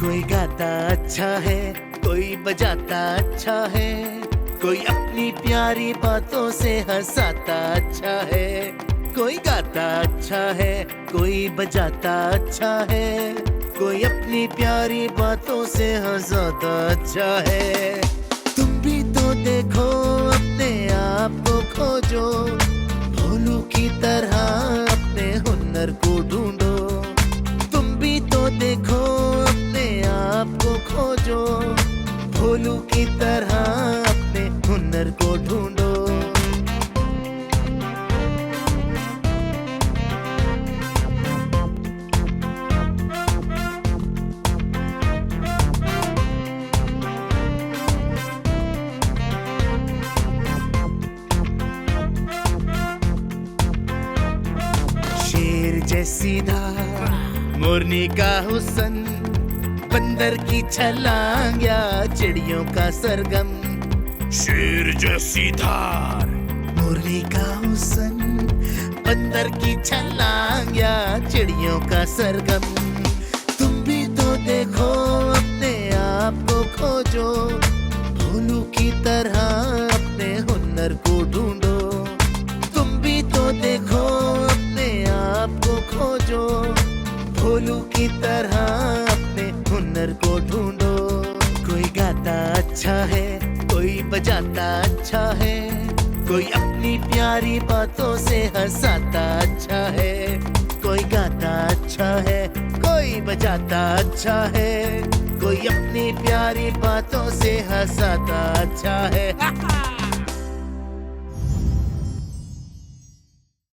कोई गाता अच्छा है, कोई बजाता अच्छा है, कोई अपनी प्यारी बातों से हंसाता अच्छा है। कोई गाता अच्छा है, कोई बजाता अच्छा है, कोई अपनी प्यारी बातों से हंसाता अच्छा है। तुम भी तो देखो, अपने आप को खोजो, भोलू की तरह अपने हुनर को ढूंढो। तुम भी तो देखो, अपने आप को खोजो, भोलू की तरह अपने हुनर को ढूंढो। शेर जैसी धार, मोरनी का हुस्न, बंदर की छलांग या चिड़ियों का सरगम। शेर जैसी धार, मोरनी का हुस्न, बंदर की छलांग या चिड़ियों का सरगम। तुम भी तो देखो, अपने आप को खोजो, भोलू की तरह अपने हुनर को ढूंढो। तुम भी तो देखो, अपने आप को खोजो, भोलू की तरह अपने हुनर को ढूंढो। कोई गाता अच्छा है, कोई बजाता अच्छा है, कोई अपनी प्यारी बातों से हंसाता अच्छा है। कोई गाता अच्छा है, कोई बजाता अच्छा है, कोई अपनी प्यारी बातों से हंसाता अच्छा है।